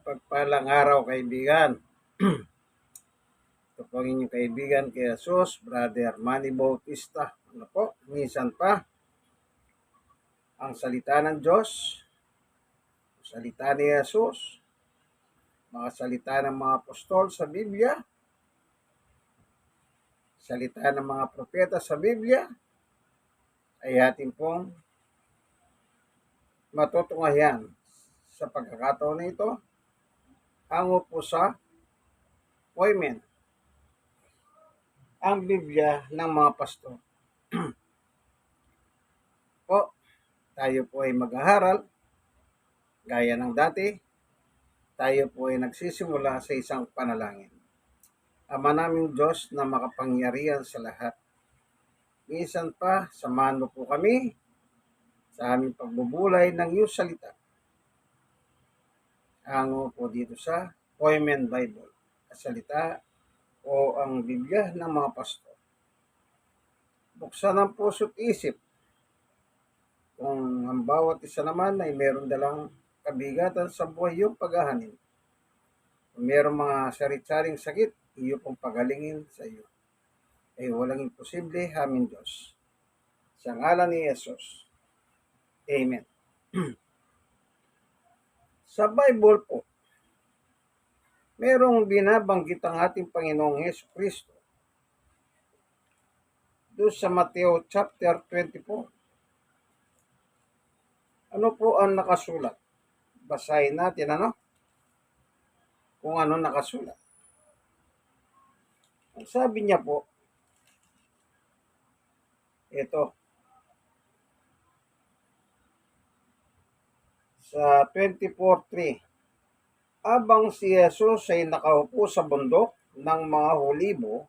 Mapagpalang araw, kaibigan. Ito po ang inyong kaibigan kay Jesus, Brother Manny Bautista. Ano po, minsan pa, ang salita ng Diyos, salita ni Jesus, mga salita ng mga apostol sa Biblia, salita ng mga propeta sa Biblia, ay ating pong matutunghayan sa pagkakataon na ito, hango po sa appointment, ang Biblia ng mga pastor. Po, tayo po ay mag-aaral, gaya ng dati, tayo po ay nagsisimula sa isang panalangin. Ama naming Diyos na makapangyarihan sa lahat, minsan pa, samahan mo po kami sa aming pagbubulay ng iyong salita. Hango po dito sa Poimen Bible, salita o ang Biblia ng mga pastor. Buksan ang puso't isip kung ang bawat isa naman ay meron dalang kabigatan sa buhay yung paghahanin. Kung meron mga sarit-saring sakit, iyo pong pagalingin sa iyo. Ay walang imposible, aming Diyos. Sa ngalan ni Jesus. Amen. Sa Bible po, merong binabanggit ang ating Panginoong Jesucristo doon sa Mateo chapter 24. Ano po ang nakasulat? Basahin natin, kung ano nakasulat. Ang sabi niya po, ito, sa 24:3, habang si Jesus ay nakaupo sa bundok ng mga Olibo,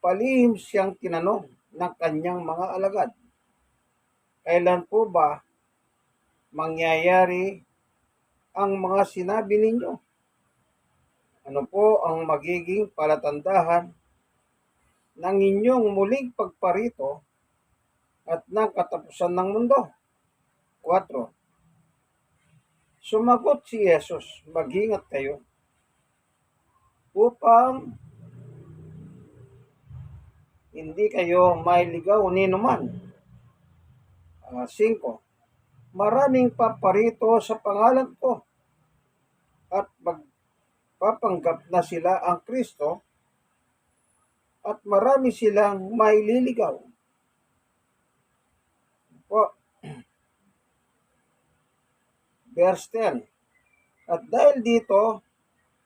palihim siyang tinanong ng kanyang mga alagad, kailan po ba mangyayari ang mga sinabi ninyo? Ano po ang magiging palatandahan ng inyong muling pagparito at ng katapusan ng mundo? 4. Sumagot si Jesus, mag-ingat kayo upang hindi kayo mailigaw ni numan. 5. Maraming paparito sa pangalan ko at magpapanggap na sila ang Kristo at marami silang maililigaw. Verse 10. At dahil dito,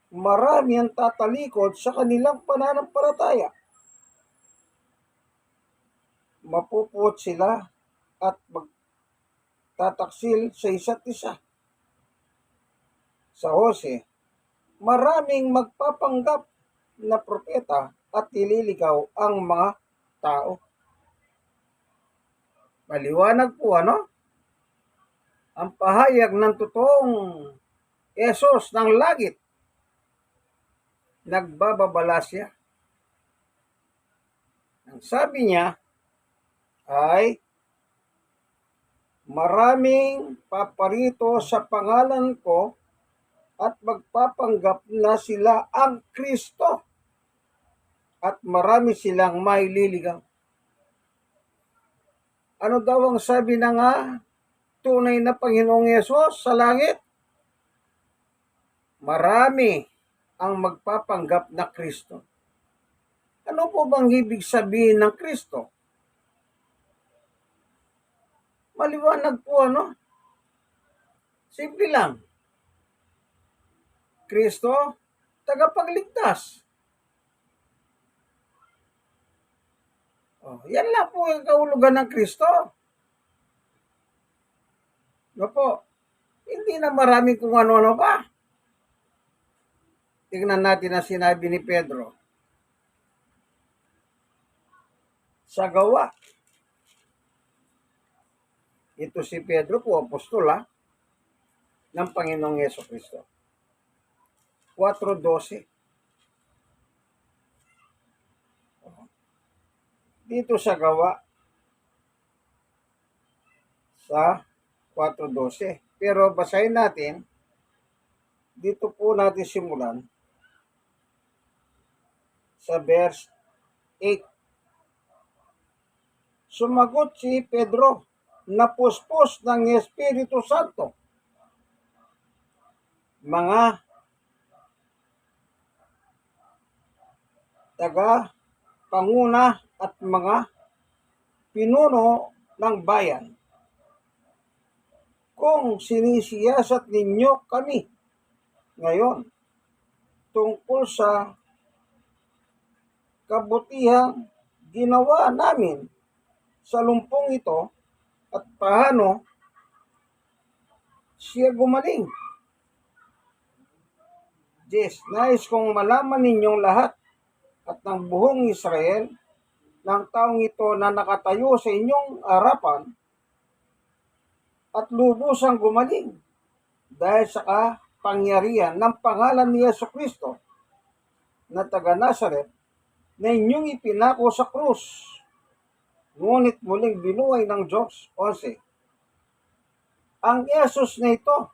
marami ang tatalikod sa kanilang pananampalataya. Mapupuot sila at magtataksil sa isa't isa. Sa Hose, maraming magpapanggap na propeta at ililigaw ang mga tao. Maliwanag po, ang pahayag ng totoong Yesus ng langit. Nagbababala siya. Ang sabi niya ay, maraming paparito sa pangalan ko at magpapanggap na sila ang Kristo at marami silang maililigaw. Ano daw ang sabi ng tunay na Panginoong Yesus sa langit? Marami ang magpapanggap na Kristo. Ano po bang ibig sabihin ng Kristo? Maliwanag po, Simple lang. Kristo, tagapagligtas. Yan lang po ang kahulugan ng Kristo. Hindi na marami kung ano-ano pa. Tingnan natin ang sinabi ni Pedro sa Gawa. Ito si Pedro po, apostol ng Panginoong Jesucristo. 4:12. Dito sa Gawa sa 4:12. Pero basahin natin Dito po natin simulan sa verse 8. Sumagot si Pedro, napuspos ng Espiritu Santo. Mga taga-panguna at mga pinuno ng bayan, kung sinisiyasat ninyo kami ngayon tungkol sa kabutihang ginawa namin sa lumpong ito at paano siya gumaling. Nais kong malaman ninyong lahat at ng buong Israel ng taong ito na nakatayo sa inyong harapan at lubusang gumaling dahil sa kapangyarihan ng pangalan ni Jesucristo na taga Nazaret na inyong ipinako sa krus, ngunit muling binuhay ng Diyos. 11. Ang Jesus na ito,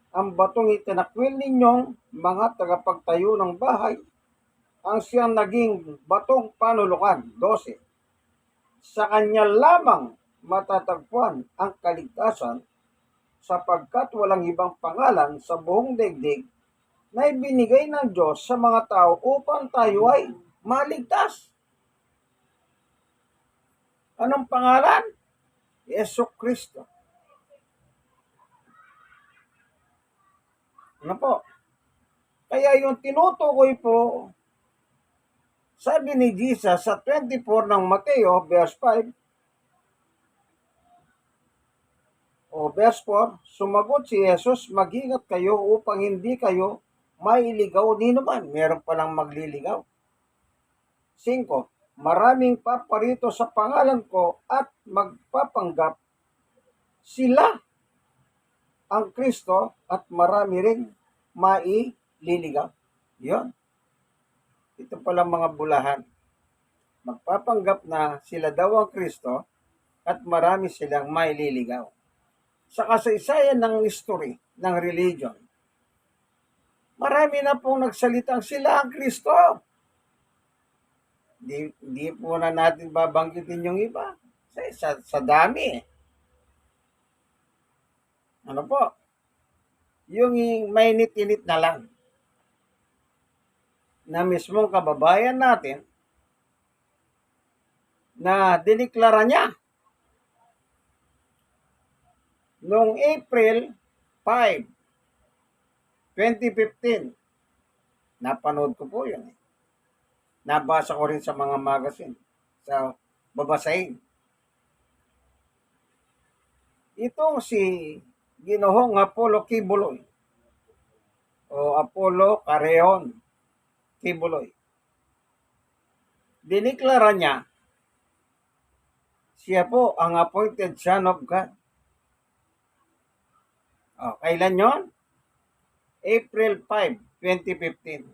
ang batong itinakwil ninyong mga tagapagtayo ng bahay, ang siyang naging batong panulukan. 12. Sa kanya lamang matatagpuan ang kaligtasan, sapagkat walang ibang pangalan sa buong daigdig na ibinigay ng Diyos sa mga tao upang tayo ay maligtas. Anong pangalan? Jesucristo. Ano po? Kaya yung tinutukoy po, sabi ni Jesus sa 24 ng Mateo, verse 5, o verse 4, sumagot si Jesus, mag-ingat kayo upang hindi kayo mailigaw ni naman. Meron palang magliligaw. 5, maraming paparito sa pangalan ko at magpapanggap sila ang Kristo at marami ring maililigaw. Yun. Ito palang mga bulahan. Magpapanggap na sila daw ang Kristo at marami silang maililigaw. Sa kasaysayan ng history, ng religion, marami na pong nagsalitang sila ang Kristo. Di po na natin babanggitin yung iba. Sa dami. Ano po? Yung mainit-init na lang. Na mismong kababayan natin na diniklara niya noong April 5, 2015. Napanood ko po yun. Nabasa ko rin sa mga magazine, sa babasahin. Itong si Ginoong Apollo Kibuloy o Apollo Careon Kibuloy, diniklara niya siya po ang appointed son of God. Kailan yon? April 5, 2015.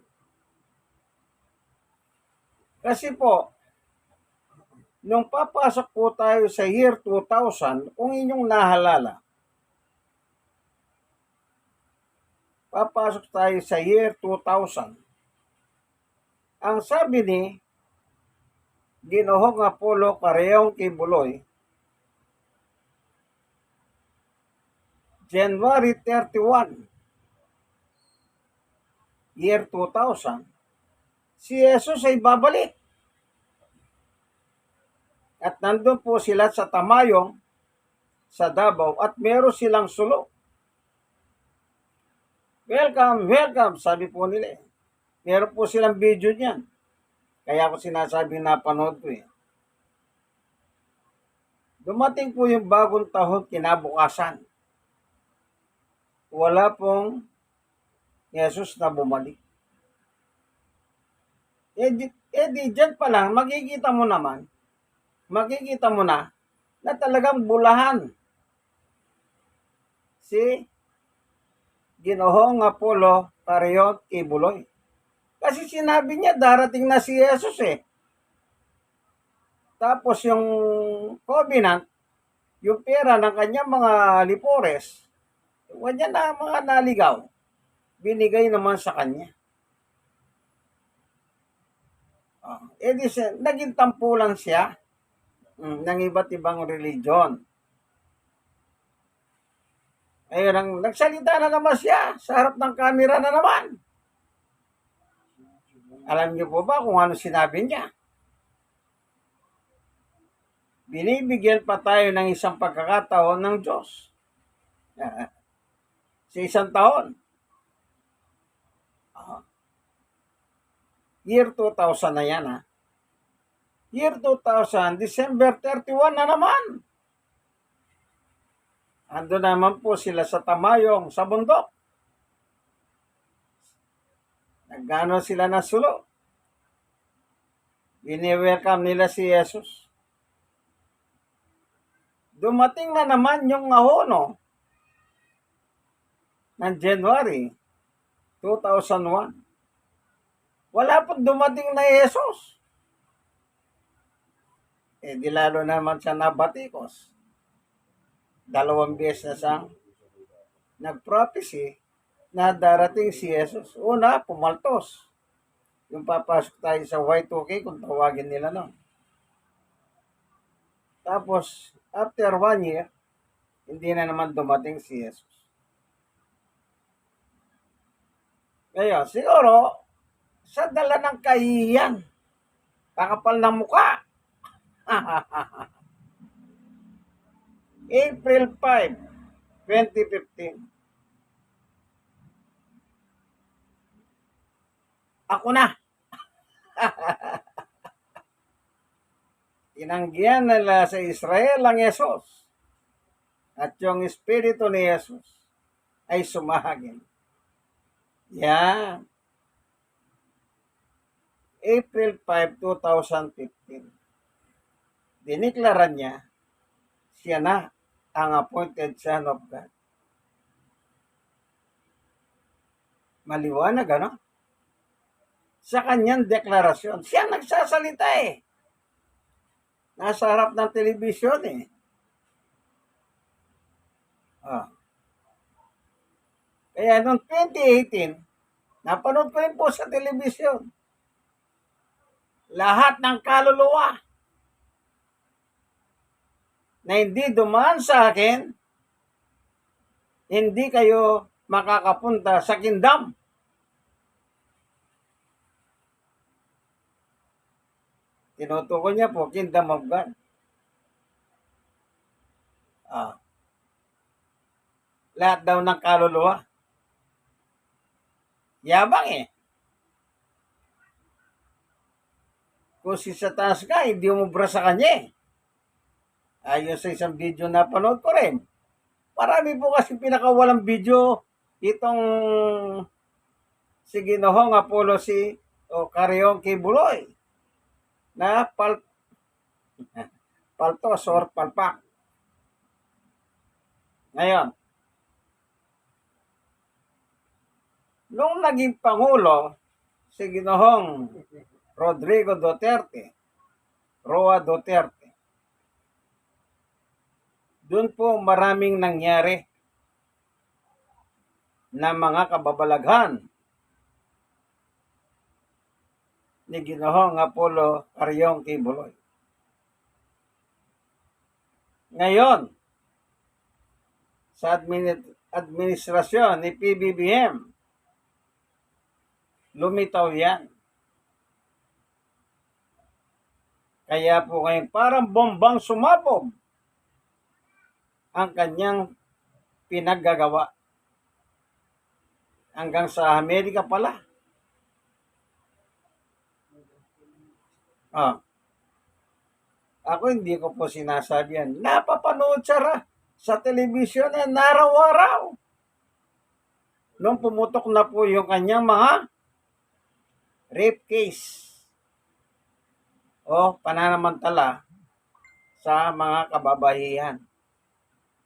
Kasi po, nung papasok po tayo sa year 2000, kung inyong nahalala, papasok tayo sa year 2000. Ang sabi ni Ginoong Apollo Careon Kibuloy, January 31, year 2000, si Jesus ay babalik. At nandun po sila sa Tamayong, sa Davao, at meron silang sulok. Welcome, welcome, sabi po nila. Meron po silang video niyan. Kaya ako sinasabing napanood ko eh. Dumating po yung bagong taon kinabukasan. Wala pong Jesus na bumalik. Di dyan pa lang, makikita mo na talagang bulahan si Ginoong Apollo Careon Kibuloy. Kasi sinabi niya darating na si Jesus eh. Tapos yung covenant, yung pera ng kanyang mga lipores, kanya na mga naligaw. binigay naman sa kanya. Naging tampulan siya ng iba't ibang religion. Ayun, nagsalita na naman siya sa harap ng kamera na naman. Alam niyo po ba kung ano sinabi niya? Binibigyan pa tayo ng isang pagkakataon ng Diyos. Sa isang taon. Year 2000 na yan, ha? Year 2000, December 31 na naman. Ando naman po sila sa Tamayong, sa bundok. Nagano sila na sulo. Bini-welcome nila si Jesus. Dumating na naman yung ahono ng January 2001. Wala pong dumating na Jesus. Di lalo naman siya nabatikos. 2 beses na siyang nag-prophecy na darating si Jesus. Una, pumaltos. Yung papasok tayo sa Y2K kung tawagin nila no. Tapos, after 1 year, hindi na naman dumating si Jesus. Ngayon, siguro, sa dala ng kahihiyan, kakapal ng muka. April 5, 2015. Ako na. Tinanggihan nila sa Israel ang Jesus. At yung Espiritu ni Jesus ay sumahagin. Yan. April 5, 2015. Diniklara niya, siya na ang appointed Son of God. Maliwanag, ano? Sa kanyang deklarasyon, siya nagsasalita eh. Nasa harap ng telebisyon eh. Kaya noong 2018, napanood ko rin po sa telebisyon. Lahat ng kaluluwa na hindi dumaan sa akin, hindi kayo makakapunta sa kingdom. Tinutukoy niya po, kingdom of God. Lahat daw ng kaluluwa. Yabang eh. Kung si Satanas ka, hindi umubra sa kanya eh. Ayon sa isang video na panood ko rin. Marami po kasi pinakawalang video itong si Ginoong Apollo o Karyong Kibuloy na paltos or palpak. Ngayon, nung naging Pangulo, si Ginoong Rodrigo Duterte, Roa Duterte, doon po maraming nangyari na mga kababalaghan ni Ginoong Apollo Karyong Kibuloy. Ngayon, sa administrasyon ni PBBM, lumitaw yan. Kaya po ngayon parang bombang sumabog ang kanyang pinaggagawa. Hanggang sa Amerika pala. Ako hindi ko po sinasabi yan. Napapanood siya sa telebisyon na araw-araw. Nung pumutok na po yung kanyang mga rape case o pananamantala sa mga kababaihan.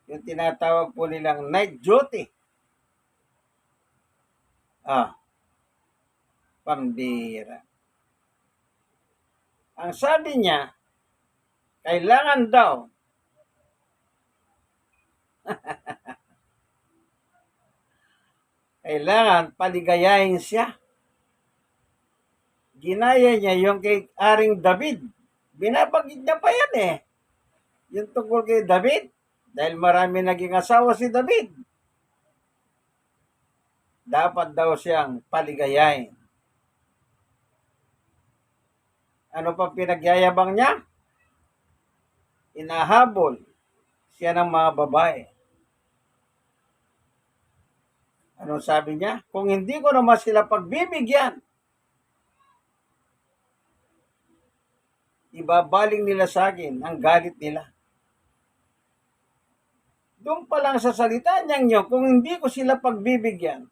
Yung tinatawag po nilang night duty. Pambira. Ang sabi niya, kailangan daw Kailangan paligayahin siya. Ginaya niya yung kay Aring David. Binabagid niya pa yan eh. Yung tungkol kay David. Dahil marami naging asawa si David. Dapat daw siyang paligayahin. Ano pa pinagyayabang niya? Inahabol siya ng mga babae. Ano sabi niya? Kung hindi ko naman sila pagbibigyan, ibabaling nila sa akin ang galit nila. Doon pa lang sa salita niyang kung hindi ko sila pagbibigyan,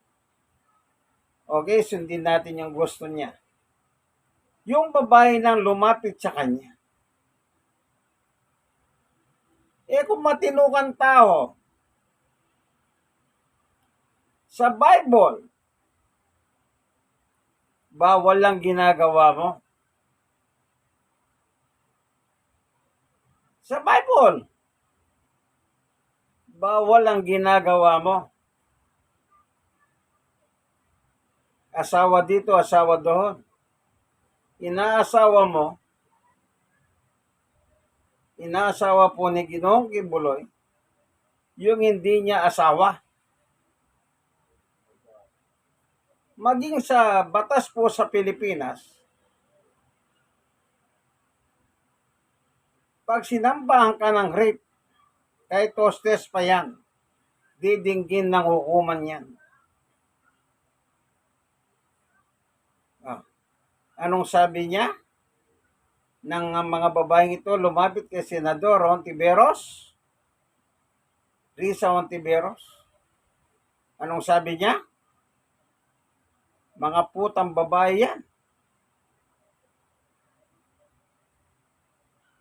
okay, sundin natin yung gusto niya. Yung babae nang lumapit sa kanya. Kung matinukan tao, sa Bible, bawal lang ginagawa mo. Sa Bible, bawal ang ginagawa mo. Asawa dito, asawa doon. Inaasawa po ni Ginoong Kibuloy, yung hindi niya asawa. Maging sa batas po sa Pilipinas, pag sinambahan ka ng rape, kahit hostes pa yan, didinggin ng hukuman yan. Anong sabi niya? Ng mga babaeng ito lumapit kay Senador Hontiveros, Risa Hontiveros. Anong sabi niya? Mga putang babae yan.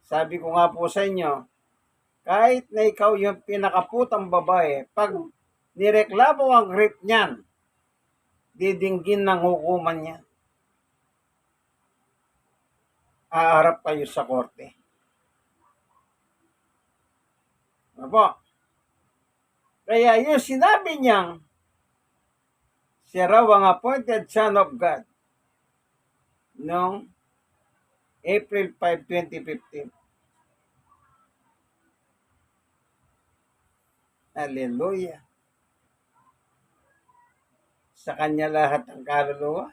Sabi ko nga po sa inyo, kahit na ikaw yung pinakaputang babae, pag nireklamo ang rape niyan, didinggin ng hukuman niya. Aarap kayo sa korte. Apo. Kaya yung sinabi niyang siya raw ang appointed son of God noong April 5, 2015. Hallelujah. Sa kanya lahat ang kaluluwa.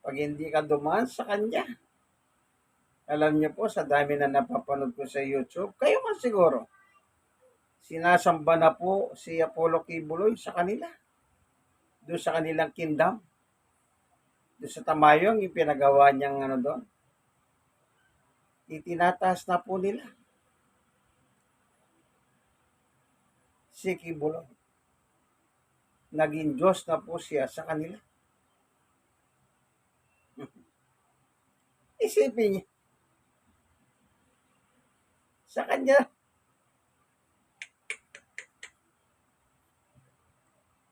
Pag hindi ka dumaan sa kanya. Alam niyo po, sa dami na napapanood ko sa YouTube, kayo man siguro, sinasamba na po si Apollo Kibuloy sa kanila. Doon sa kanilang kingdom. Doon sa Tamayong, yung pinagawa niyang doon. Itinataas na po nila. Si Kibuloy. Naging Diyos na po siya sa kanila. Isipin niya. Sa kanya,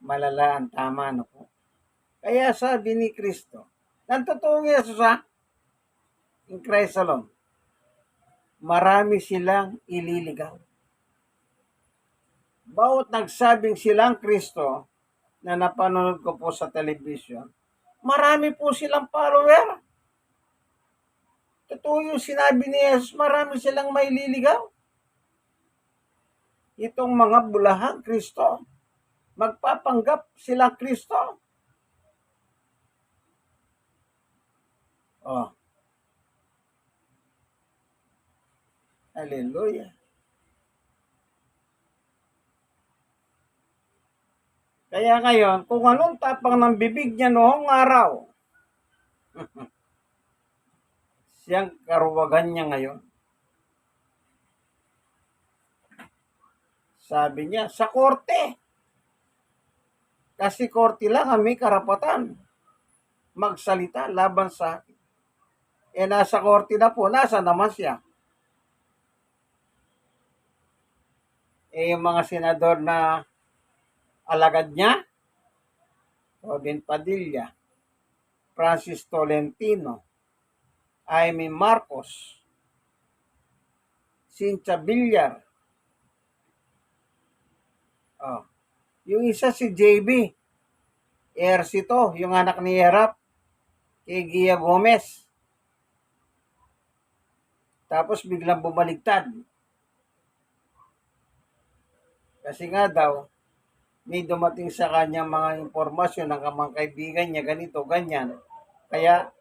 malala ang tama na po. Kaya sabi ni Kristo, ang totoong Yesus in Christ alone, marami silang ililigaw. Bawat nagsabing silang Kristo na napanood ko po sa television, marami po silang follower. Totoo yung sinabi ni Jesus, marami silang maililigaw. Itong mga bulahang Kristo, magpapanggap silang Kristo. Oh. Hallelujah. Kaya ngayon, kung anong tapang ng bibig niya noong araw, siyang karuwagan niya ngayon. Sabi niya, sa korte. Kasi korte lang ang may karapatan magsalita laban sa akin. Nasa korte na po, nasa naman siya? Yung mga senador na alagad niya, Robin Padilla, Francis Tolentino, Amy Marcos, Cynthia Villar, yung isa si JB, Ejercito, yung anak ni Erap, kay Gia Gomez. Tapos biglang bumaligtad. Kasi nga daw, may dumating sa kanya mga impormasyon ng mga kaibigan niya, ganito, ganyan. Kaya,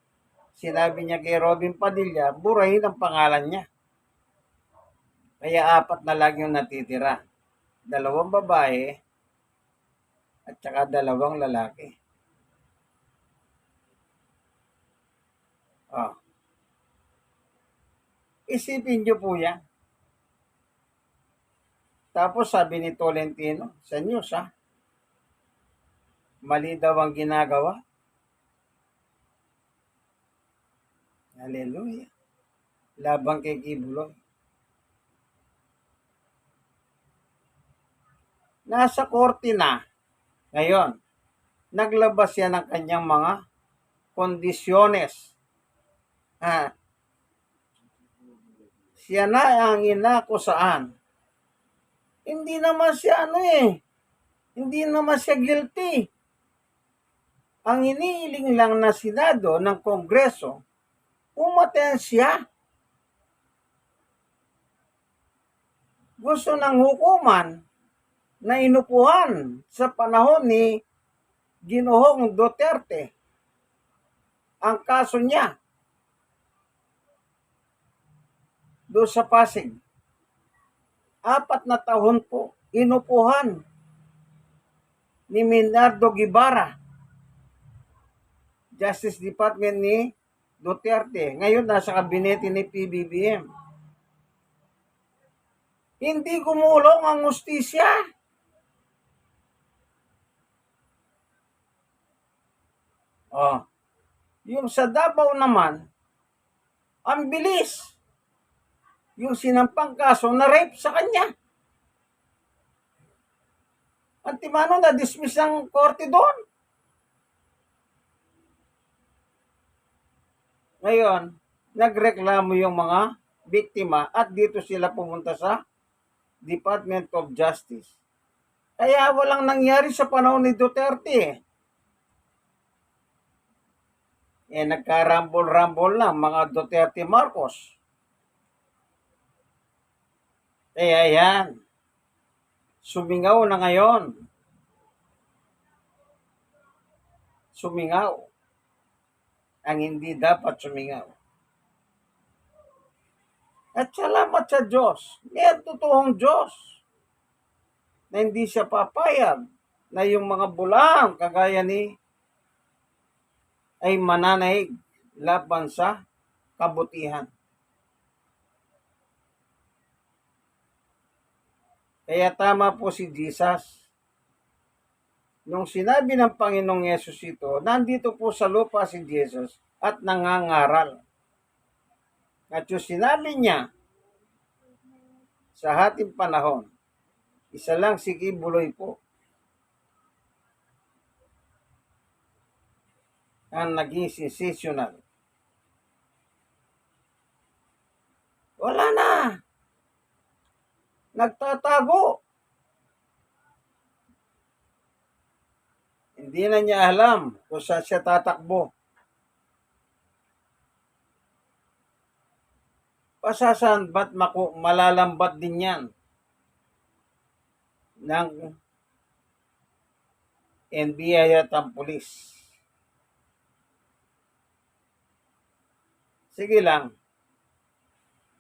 sinabi niya kay Robin Padilla, burahin ang pangalan niya. Kaya 4 na lang yung natitira. 2 babae at saka 2 lalaki. Oh. Isipin niyo po yan. Tapos sabi ni Tolentino sa news, mali daw ang ginagawa. Hallelujah. Labang kay Kibuloy. Nasa korte na ngayon. Naglabas yan ng kanyang mga kondisyones. Siya na ang inakusaan. Hindi naman siya hindi naman siya guilty. Ang iniiling lang na Senado ng Kongreso, umaten siya. Gusto ng hukuman na inupuhan sa panahon ni Ginoong Duterte ang kaso niya doon sa Pasig. 4 na taon po inupuhan ni Minardo Guevara, Justice Department ni Duterte. Ngayon nasa kabinete ni PBBM. Hindi gumulong ang hustisya. Yung sa Davao naman, ang bilis. Yung sinampang kaso na rape sa kanya. Antimano na dismiss ng korte doon. Ngayon, nagreklamo yung mga biktima at dito sila pumunta sa Department of Justice. Kaya walang nangyari sa panahon ni Duterte. Nagkarambol-rambol lang mga Duterte Marcos. Kaya yan, sumingaw na ngayon. Sumingaw ang hindi dapat sumingaw. At salamat sa Diyos. May totoong Diyos na hindi siya papayag na yung mga bulang kagaya ni ay mananaig laban sa kabutihan. Kaya tama po si Jesus. Nung sinabi ng Panginoong Yesus ito, nandito po sa lupa si Jesus at nangangaral. At yung sinabi niya sa hating panahon, isa lang si Kibuloy po ang naging sensational. Wala na. Nagtatago. Hindi na niya alam kung saan siya tatakbo. Pasasan ba't malalambat din yan ng NBI at ang pulis. Sige lang,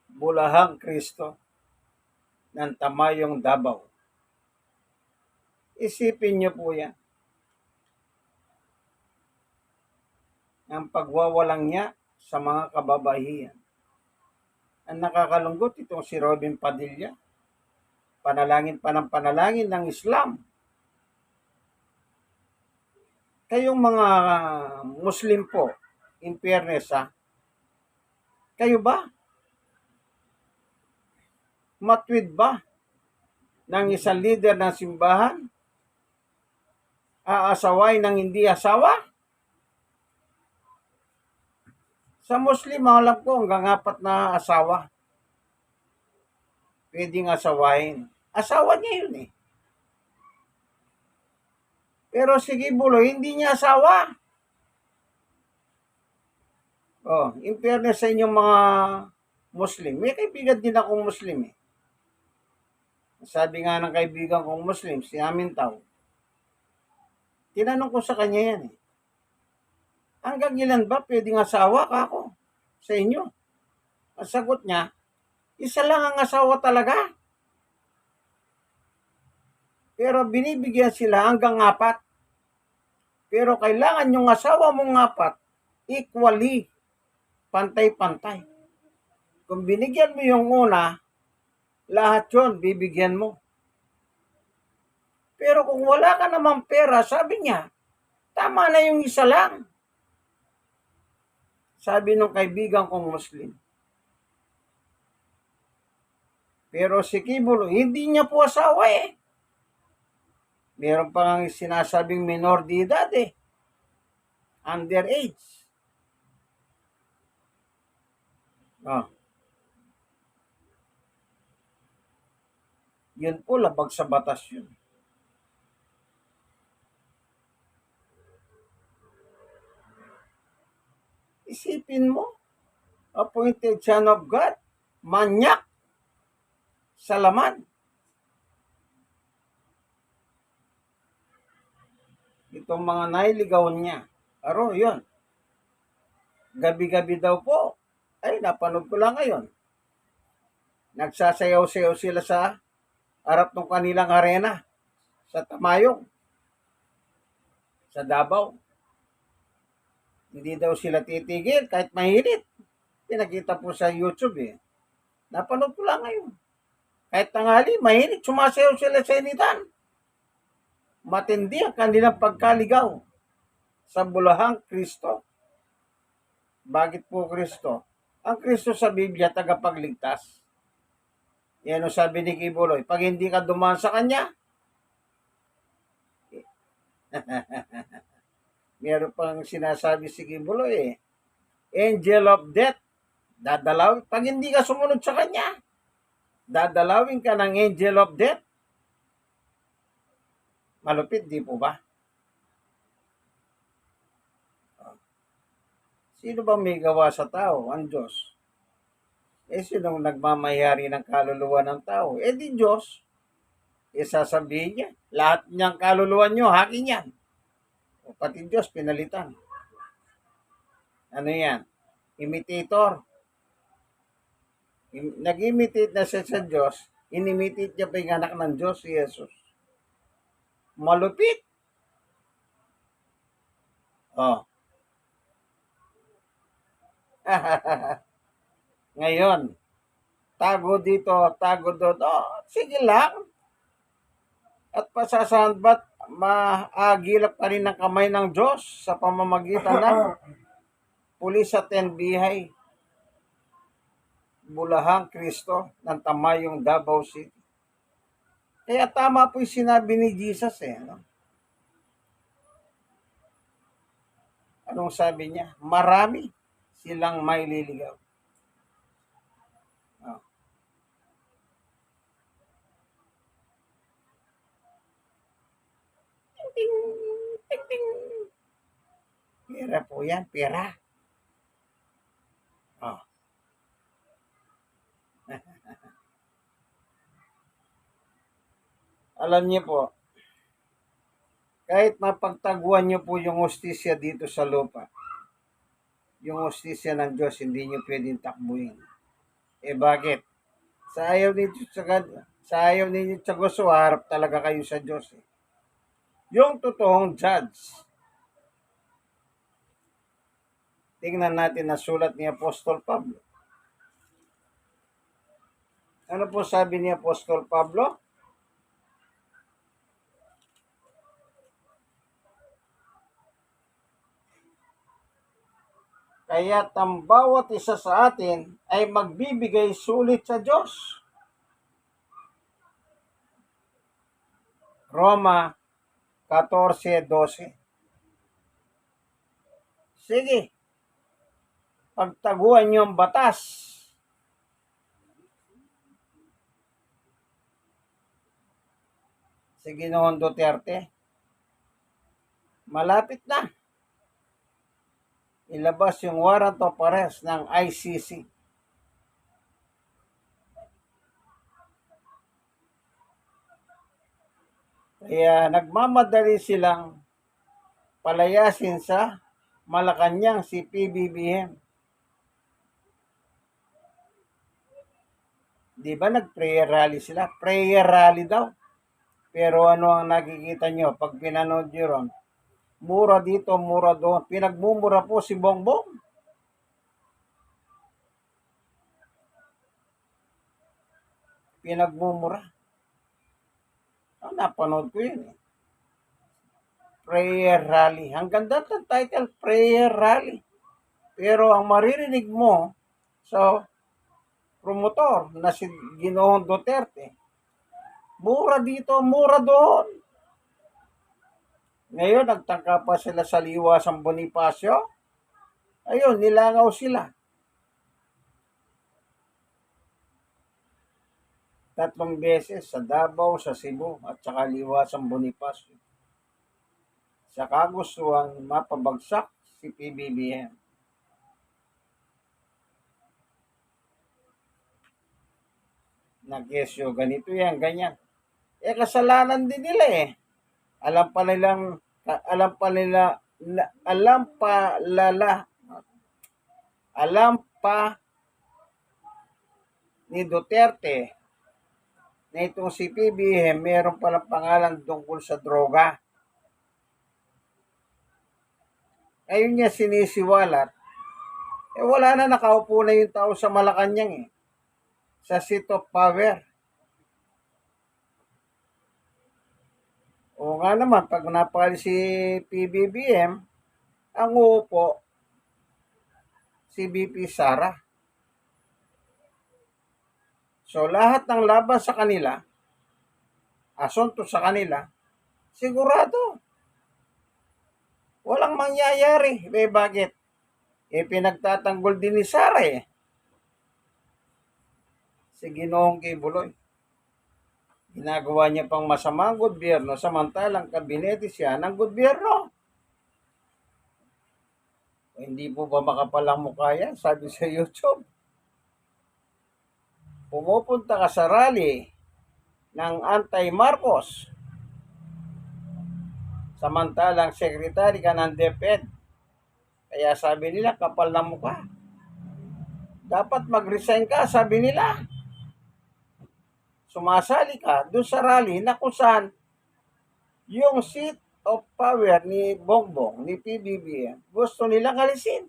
Bulahang Kristo ng Tamayong Davao. Isipin niyo po yan. Ang pagwawalang niya sa mga kababaihan. Ang nakakalungkot itong si Robin Padilla. Panalangin pa ng panalangin ng Islam. Kayong mga Muslim po, in fairness kayo ba? Matwid ba ng isang leader ng simbahan? Aasaway ng hindi asawa? Sa Muslim, alam ko hanggang 4 na asawa. Pwedeng asawahin. Asawa niya yun . Pero si Kibuloy, hindi niya asawa. Oh, in fairness sa inyong mga Muslim, may kaibigan din akong Muslim eh. Sabi nga ng kaibigan kong Muslim, si Amin Tao, tinanong ko sa kanya yan eh. Hanggang ilan ba pwedeng asawa ka ako sa inyo? Ang sagot niya, isa lang ang asawa talaga. Pero binibigyan sila hanggang 4. Pero kailangan yung asawa mong 4, equally, pantay-pantay. Kung binigyan mo yung una, lahat yun, bibigyan mo. Pero kung wala ka namang pera, sabi niya, tama na yung isa lang. Sabi ng kaibigan kong Muslim. Pero si Kibuloy, hindi niya po asawa eh. Meron pa nga sinasabing minor de edad eh. Underage. Oh. Yun po, labag sa batas yun. Isipin mo, appointed son of God, manyak, sa laman. Itong mga nailigaw niya. Aro, yun. Gabi-gabi daw po. Ay, napanood ko lang ngayon. Nagsasayaw-sayaw sila sa harap ng kanilang arena. Sa Tamayong. Sa Davao. Hindi daw sila titigil kahit mainit. Pinakita po sa YouTube eh. Napanood ko lang ngayon. Kahit tanghali, mainit, sumasayaw sila sa initan. Matindi ang kanilang pagkaligaw sa bulahang Kristo. Bakit po Kristo? Ang Kristo sa Biblia, tagapagligtas. Yan ang sabi ni Kibuloy. Pag hindi ka dumaan sa Kanya, meron pang sinasabi si Kibuloy eh. Angel of Death. Dadalawin. Pag hindi ka sumunod sa Kanya, dadalawin ka ng Angel of Death. Malupit, di po ba? Sino bang may gawa sa tao? Ang Diyos. Eh, sinong nagmamayari ng kaluluwa ng tao? Eh, di Diyos. Eh, sasabihin niya, lahat niyang kaluluwa niyo, hakin yan. O, pati Diyos, pinalitan. Ano yan? Imitator. Nag-imitate na siya sa Diyos, inimitate niya pa yung anak ng Diyos, si Jesus. Malupit. Oh. Ngayon, tago dito, tago doon. Oh, sige lang. At pasasahan ba't maagilap ka rin ng kamay ng Diyos sa pamamagitan ng pulis at NBI. Bulahang Kristo ng Tamayong Davao City. Kaya tama po yung sinabi ni Jesus eh. No? Anong sabi niya? Marami silang may liligaw. Oh. Ting, ting, ting, ting. Pera po yan, pera. Oh. Alam niyo po, kahit mapagtaguan niyo po yung hustisya dito sa lupa, yung hustisya ng Diyos, hindi niyo pwedeng takbuhin. Eh bakit? Sa ayaw ninyo sa gusto, harap talaga kayo sa Diyos. Eh. Yung totoong judge. Tingnan natin na sulat ni Apostol Pablo. Ano po sabi ni Apostol Pablo? Kaya't ang bawat isa sa atin ay magbibigay sulit sa Diyos. Roma 14:12. Sige, pagtaguan niyo ang batas. Si Ginoong Duterte. malapit na ilabas yung warrant of arrest ng ICC. Kaya nagmamadali silang palayasin sa Malacanang si PBBM. Di ba nag-prayer rally sila? Prayer rally daw. Pero ano ang nakikita nyo pag pinanood nyo ron? Mura dito, mura doon. Pinagmumura po si Bongbong. Pinagmumura. Napanood ko yun eh. Prayer rally. Ang ganda ng title, prayer rally. Pero ang maririnig mo sa promotor na si Ginoong Duterte, mura dito, mura doon. Ngayon, nagtangka pa sila sa Liwasang Bonifacio. Ayun, nilangaw sila. 3 beses sa Davao, sa Cebu, at saka Liwasang Bonifacio. Sa kagustuhan mapabagsak si PBBM. Nag-kesyo, ganito yan, ganyan. Kasalanan din nila eh. Alam pa ni Duterte na itong si PBBM meron palang pangalan tungkol sa droga. Ayun niya sinisiwalat. Wala na, nakaupo na yung tao sa Malacanang eh. Sa seat of power. O nga naman, pag napali si PBBM, ang uupo si VP Sara. So, lahat ng laban sa kanila, asunto sa kanila, sigurado. Walang mangyayari. Bakit? Pinagtatanggol din ni Sara eh. Si Ginoong Kibuloy. Ginagawa niya pang masamang gobyerno samantalang kabinete siya ng gobyerno. Hindi po ba makapalang mukha yan? Sabi sa YouTube. Pumupunta ka sa rally ng anti-Marcos. Samantalang sekretary ka ng DepEd. Kaya sabi nila, kapal na mukha. Dapat mag-resign ka, sabi nila. Sumasali ka doon sa rally na kung saan yung seat of power ni Bongbong, ni PBBM, gusto nilang alisin.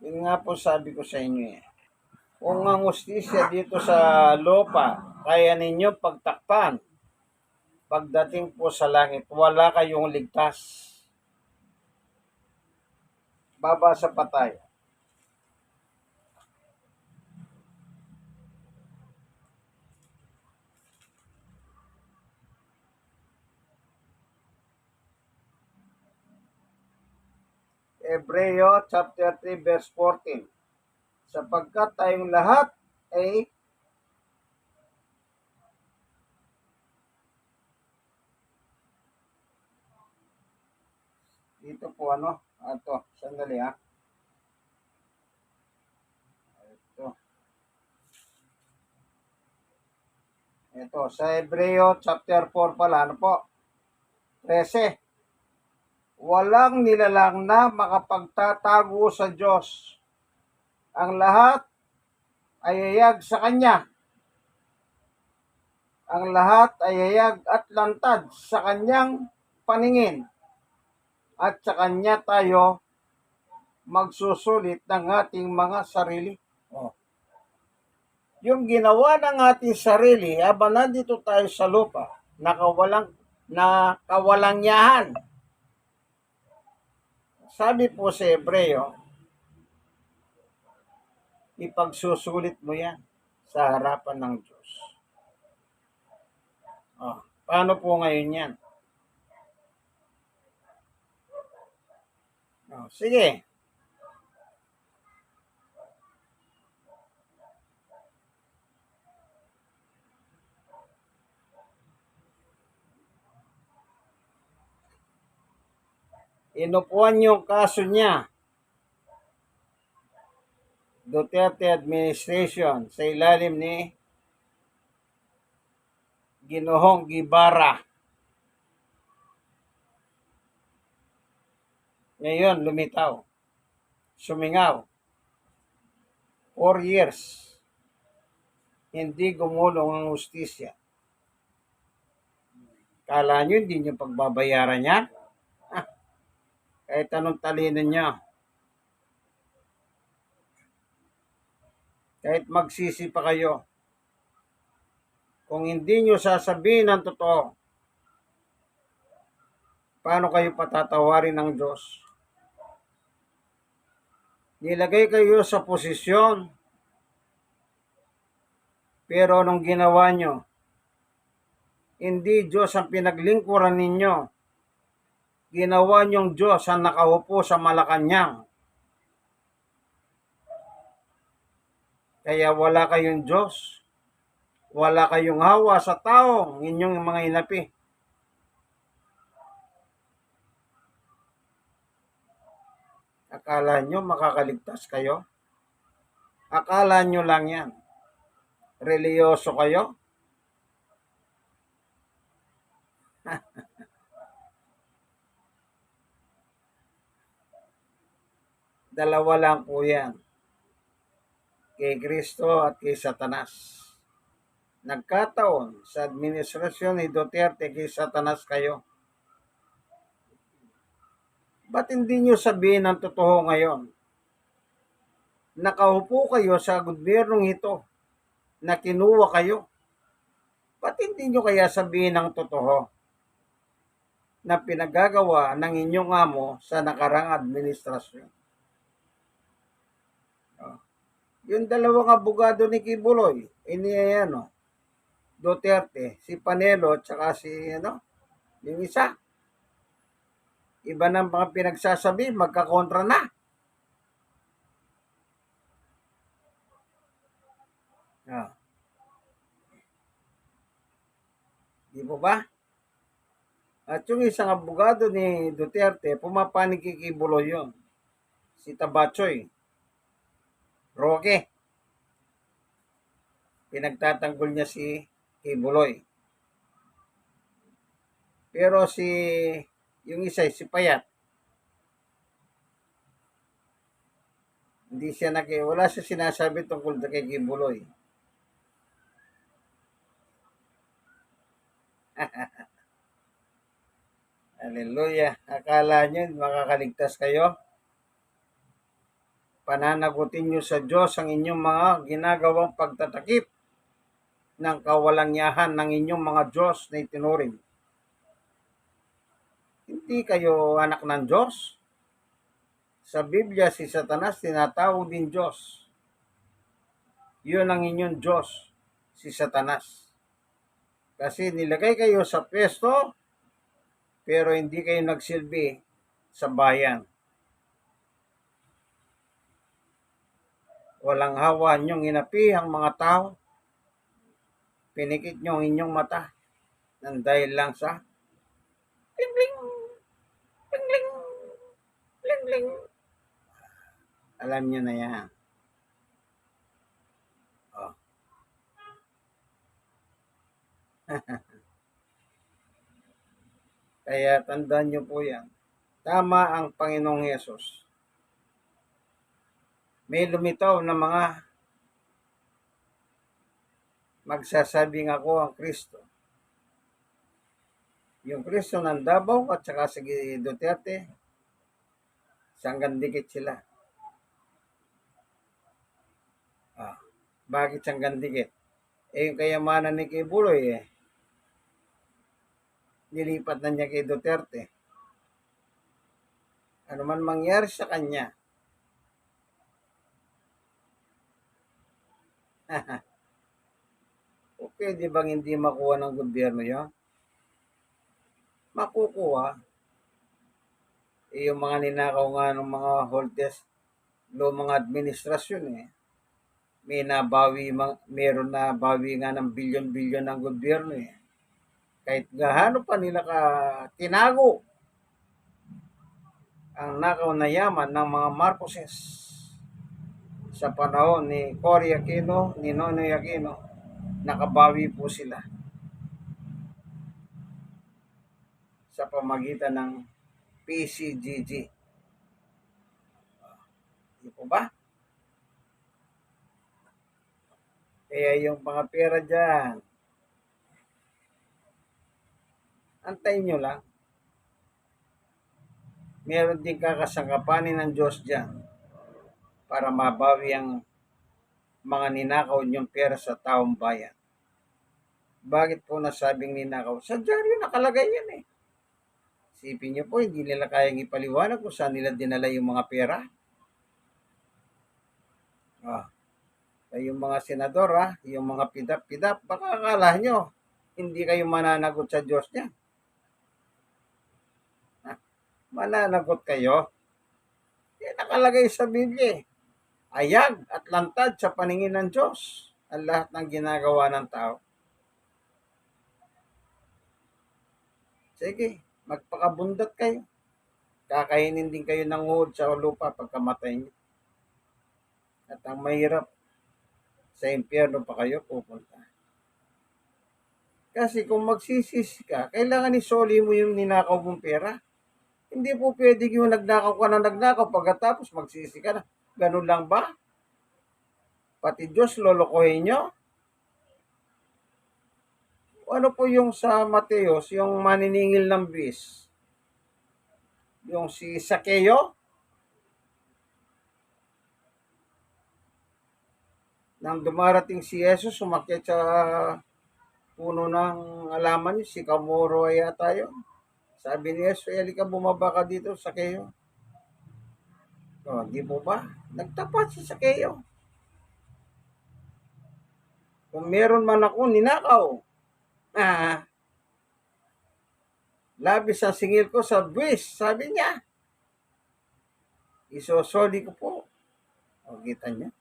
Yun nga po sabi ko sa inyo eh. Kung ang hustisya dito sa lupa, kaya ninyo pagtakpan. Pagdating po sa langit, wala kayong ligtas. Babasa pa tayo. Hebreo chapter 3 verse 14. Sapagkat tayong lahat ay dito po sandali ha. Ito, sa Hebreo chapter 4 pala, 13. Walang nilalang na makapagtatago sa Diyos. Ang lahat ay yayag sa Kanya. Ang lahat ay yayag at lantad sa Kanyang paningin. At sa Kanya tayo magsusulit ng ating mga sarili. Yung ginawa ng ating sarili habang nandito tayo sa lupa, nakawalangyahan. Sabi po sa Hebreo, ipagsusulit mo yan sa harapan ng Diyos. Paano po ngayon yan? Sige. Inupuan yung kaso niya, Duterte administration, sa ilalim ni Ginoong Guevara. Ngayon, lumitaw. Sumingaw. 4 years. Hindi gumulong ang hustisya. Kala nyo hindi nyo pagbabayaran yan? Kahit anong talino nyo. Kahit magsisi pa kayo. Kung hindi nyo sasabihin ang totoo, paano kayo patatawarin ng Diyos? Nilagay kayo sa posisyon, pero anong ginawa nyo? Hindi Diyos ang pinaglingkuran ninyo. Ginawa nyong Diyos ang nakaupo sa Malacanang. Kaya wala kayong Diyos. Wala kayong hawa sa taong inyong mga inapi. Akala nyo makakaligtas kayo? Akala nyo lang yan. Reliyoso kayo? Dalawa lang po yan. Kay Kristo at kay Satanas. Nagkataon sa administrasyon ni Duterte kay Satanas kayo. Ba't hindi nyo sabihin ang totoo ngayon? Nakaupo kayo sa gobyernong ito na kinuha kayo. Ba't hindi nyo kaya sabihin ang totoo na pinagagawa ng inyong amo sa nakarang administrasyon? Yung dalawang abogado ni Kibuloy, Duterte, si Panelo, at saka si, yung isa. Iba ng mga pinagsasabi, magkakontra na. Di po ba? At yung isang abogado ni Duterte, pumapanig kay Kibuloy yun. Si Tabachoy. Roque. Pinagtatanggol niya si Kibuloy. Pero yung isa, si Payat, hindi siya wala siya sinasabi tungkol kay Kibuloy. Hallelujah. Akala nyo makakaligtas kayo? Pananagutin nyo sa Diyos ang inyong mga ginagawang pagtatakip ng kawalanyahan ng inyong mga Diyos na itinuring. Hindi kayo anak ng Diyos. Sa Biblia, si Satanas tinatawag din Diyos. Yun ang inyong Diyos, si Satanas. Kasi nilagay kayo sa pwesto, pero hindi kayo nagsilbi sa bayan. Walang hawa niyong inapi ang mga tao. Pinikit niyo ang inyong mata nang dahil lang sa bling-bling, bling-bling, bling-bling. Alam niyo na yan. Oh. Kaya tandaan niyo po yan. Tama ang Panginoong Yesus. May lumitaw na mga magsasabing ako ang Kristo. Yung Kristo ng Davao at saka si Duterte, sanggang dikit sila. Bakit sanggang dikit? Yung kayamanan ni Kibuloy, nilipat na niya kay Duterte. Ano man mangyari sa kanya, okay, di bang hindi makuha ng gobyerno yun? Makukuha. Yung mga ninakaw nga ng mga holders, mga administrasyon meron na bawi nga ng bilyon-bilyon ng gobyerno Kahit gaano pa nila ka tinago. ang nakaw na yaman ng mga Marcoses sa panahon ni Cory Aquino, ni Nonoy Aquino, nakabawi po sila sa pamagitan ng PCGG. Di po ba? Kaya yung mga pera dyan, antayin nyo lang. Meron din kakasangkapanin ng Diyos dyan para mabawi ang mga ninakaw niyong pera sa taong bayan. Bakit po nasabing ninakaw? Sa dyaryo nakalagay yan eh. Isipin niyo po, hindi nila kayang ipaliwanag kung saan nila dinala yung mga pera. Yung mga senador, yung mga pidap-pidap, baka akala nyo, hindi kayo mananagot sa Diyos niya. Mananagot kayo. Nakalagay sa Biblia eh. Ayag at lantad sa paningin ng Diyos ang lahat ng ginagawa ng tao. Sige, magpakabundat kayo. Kakainin din kayo ng uod sa lupa pagkamatay niyo. At ang mahirap, sa impyerno pa kayo pupunta. Kasi kung magsisisi ka, kailangan isoli mo yung ninakaw mong pera. Hindi po pwede yung nagnakaw ka na nagnakaw pagkatapos magsisi ka na. Ganun lang ba? Pati Diyos lolokohin nyo? Ano po yung sa Mateos, yung maniningil ng bis? Yung si Sakeo? Nang dumarating si Jesus, sumakyat sa puno ng alaman niyo, si Kamoro ay tayo. Sabi ni Jesus, halika bumaba ka dito, Sakeo. Di po ba? Nagtapat si Sakeo. Kung meron man ako ninakaw, labis ang singil ko sa buwis, sabi niya. Isosoli ko po. O, kita niya.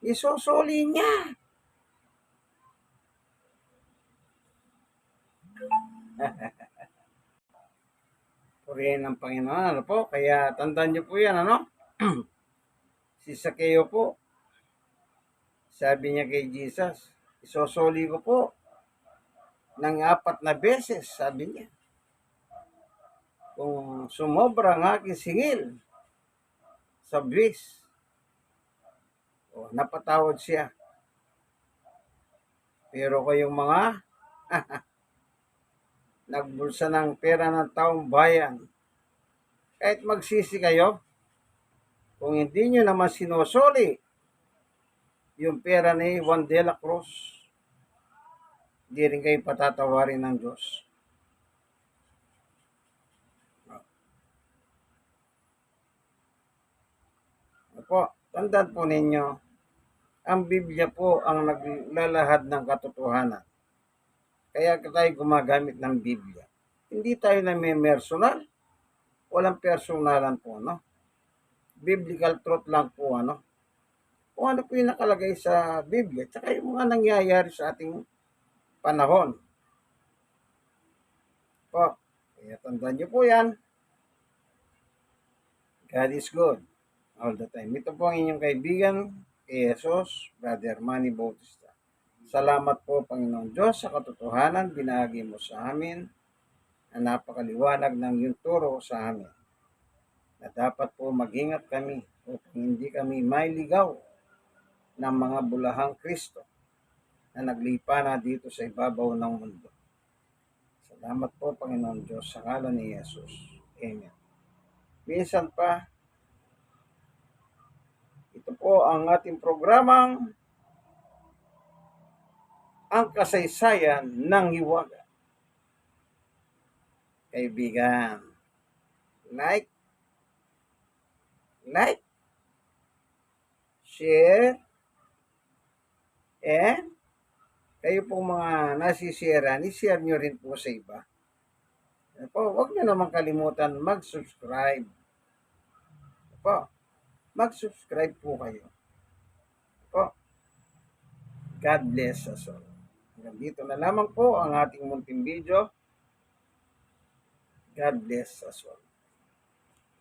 Isosoli niya. Purihin ng Panginoon. Ano po? Kaya tandaan niyo po yan, ano? Si Sakeo po, sabi niya kay Jesus, isosoli ko po ng 4 na beses, sabi niya. Kung sumobra ang aking singil sa buwis, napatawad siya. Pero kayong mga nagbulsa ng pera ng taong bayan, kahit magsisi kayo, kung hindi nyo naman sinusuli yung pera ni Juan de la Cruz, hindi rin kayo patatawarin ng Diyos. Opo, tandaan po ninyo, ang Biblia po ang naglalahad ng katotohanan. Kaya tayo gumagamit ng Biblia. Hindi tayo na may personal. Walang personalan po, no? Biblical truth lang po, ano? Kung ano po yung nakalagay sa Biblia, tsaka yung mga nangyayari sa ating panahon. Po, kaya tandaan niyo po yan. God is good all the time. Ito po ang inyong kaibigan, kay Jesus, Brother Manny Bautista. Salamat po, Panginoon Diyos, sa katotohanan binahagi mo sa amin na napakaliwanag ng iyong turo sa amin. Na dapat po mag-ingat kami upang hindi kami mailigaw ng mga bulahang Kristo na naglipa na dito sa ibabaw ng mundo. Salamat po, Panginoon Diyos, sa ngalan ni Jesus. Amen. Minsan pa, ito po ang ating programang Ang Kasaysayan ng Hiwaga. Kaibigan, like, share, and kayo pong mga nasisiran, i-share nyo rin po sa iba. Po, huwag nyo naman kalimutan mag-subscribe. Po, mag-subscribe po kayo. Po, God bless us all. Hanggang dito na lamang po ang ating munting video. God bless us all.